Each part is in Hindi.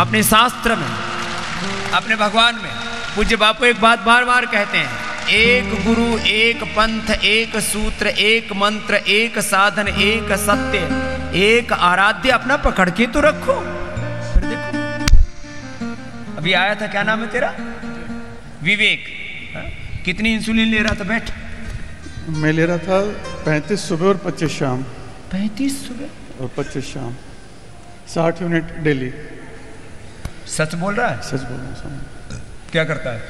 अपने शास्त्र में, अपने भगवान में पूज्य बापू एक बात बार बार कहते हैं, एक गुरु, एक पंथ, एक सूत्र, एक मंत्र, एक साधन, एक सत्य, एक आराध्य अपना पकड़ के तो रखो। फिर देखो अभी आया था, क्या नाम है तेरा? विवेक। कितनी इंसुलिन ले रहा था? बैठ। मैं ले रहा था 35 सुबह और 25 शाम। 35 सुबह और 25 शाम, 60 यूनिट डेली। सच बोल रहा है? सच बोल रहा हूँ। क्या करता है?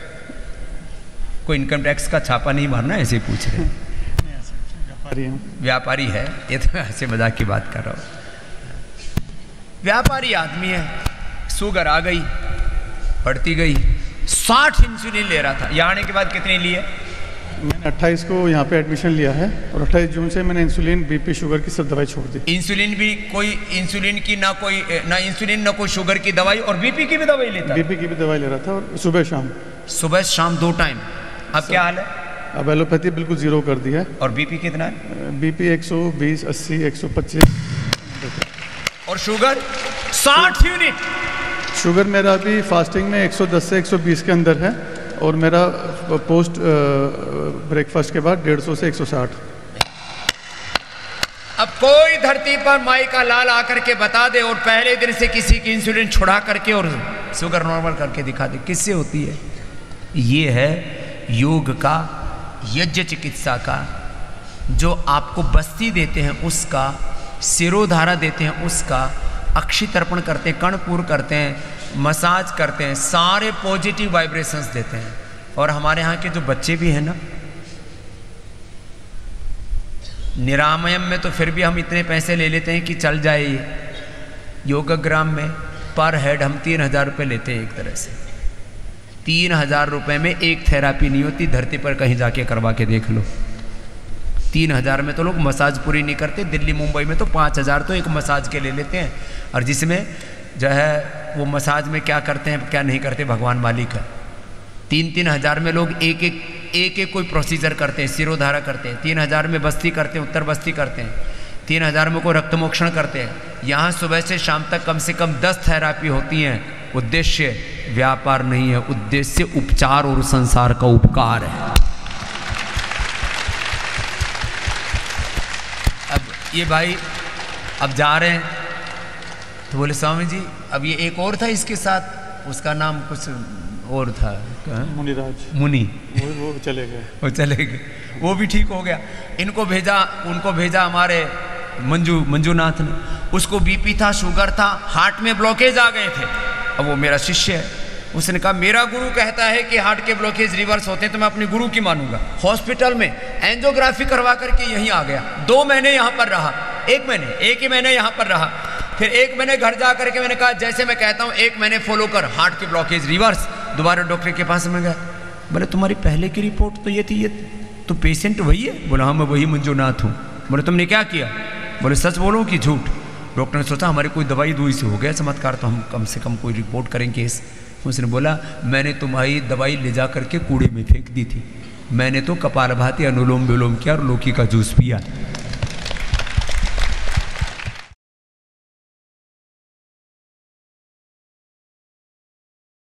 कोई इनकम टैक्स का छापा नहीं मारना, ऐसे ही पूछ रहे हैं। व्यापारी हूँ। व्यापारी है? ये तो ऐसे मजाक की बात कर रहा हूँ। व्यापारी आदमी है, शुगर आ गई, बढ़ती गई, 60 इंसुलिन ले रहा था। यहाँ आने के बाद कितने लिए? मैंने 28 को यहाँ पे एडमिशन लिया है और 28 जून से मैंने इंसुलिन, बीपी, शुगर की सब दवाई छोड़ दी। इंसुलिन भी कोई, इंसुलिन की ना कोई, ना इंसुलिन ना कोई शुगर की दवाई, और बीपी की भी दवाई लेता? बीपी की भी दवाई ले रहा था, और सुबह शाम। सुबह शाम 2 टाइम। अब क्या हाल है? अब एलोपैथी बिल्कुल जीरो कर दी है। और बीपी कितना है? बीपी 120, 80, 125। और शुगर 60 यूनिट। शुगर मेरा अभी फास्टिंग में 110 से 120 के अंदर है, और मेरा पोस्ट ब्रेकफास्ट के बाद 150 से 160। अब कोई धरती पर माई का लाल आकर के बता दे और पहले दिन से किसी की इंसुलिन छुड़ा करके और शुगर नॉर्मल करके दिखा दे, किससे होती है? ये है योग का, यज्ञ चिकित्सा का। जो आपको बस्ती देते हैं उसका, सिरोधारा देते हैं उसका, अक्षी तर्पण करते हैं, कर्णपूर करते हैं, मसाज करते हैं, सारे पॉजिटिव वाइब्रेशंस देते हैं। और हमारे यहाँ के जो बच्चे भी हैं ना, निरामयम में तो फिर भी हम इतने पैसे ले लेते हैं कि चल जाए। ये योगग्राम में पर हेड हम 3000 रुपये लेते हैं। एक तरह से 3000 रुपये में एक थेरापी नहीं होती। धरती पर कहीं जाके करवा के देख लो। 3000 में तो लोग मसाज पूरी नहीं करते। दिल्ली मुंबई में तो 5000 तो एक मसाज के ले लेते हैं, और जिसमें जो है वो मसाज में क्या करते हैं क्या नहीं करते भगवान मालिक है। 3-3 हज़ार में लोग एक एक कोई प्रोसीजर करते हैं, सिरोधारा करते हैं। 3000 में बस्ती करते हैं, उत्तर बस्ती करते हैं। 3000 में कोई रक्तमोक्षण करते हैं। यहाँ सुबह से शाम तक कम से कम 10 थेरापी होती हैं। उद्देश्य व्यापार नहीं है, उद्देश्य उपचार और संसार का उपकार है। अब ये भाई अब जा रहे हैं तो बोले स्वामी जी अब ये एक और था इसके साथ, उसका नाम कुछ और था, मुनिराज, मुनि, वो चले गए। वो चले गए, वो भी ठीक हो गया। इनको भेजा, उनको भेजा हमारे मंजूनाथ ने। उसको बीपी था, शुगर था, हार्ट में ब्लॉकेज आ गए थे। अब वो मेरा शिष्य है, उसने कहा मेरा गुरु कहता है कि हार्ट के ब्लॉकेज रिवर्स होते हैं तो मैं अपने गुरु की मानूंगा। हॉस्पिटल में एंजियोग्राफी करवा करके यहीं आ गया। 2 महीने यहाँ पर रहा, 1 ही महीने यहाँ पर रहा। फिर 1 महीने घर जा करके मैंने कहा जैसे मैं कहता हूँ 1 महीने फॉलो कर, हार्ट की ब्लॉकेज रिवर्स। दोबारा डॉक्टर के पास में गया, बोले तुम्हारी पहले की रिपोर्ट तो ये थी, ये तो पेशेंट वही है? बोला हाँ मैं वही मंजूनाथ हूँ। बोले तुमने क्या किया? बोले सच बोलो कि झूठ? डॉक्टर ने सोचा हमारी कोई दवाई दुई से हो गया चमत्कार, तो हम कम से कम कोई रिपोर्ट करेंगे। उसने बोला मैंने तुम्हारी दवाई ले जा करके कूड़े में फेंक दी थी। मैंने तो कपालभाति, अनुलोम विलोम किया और लौकी का जूस पिया।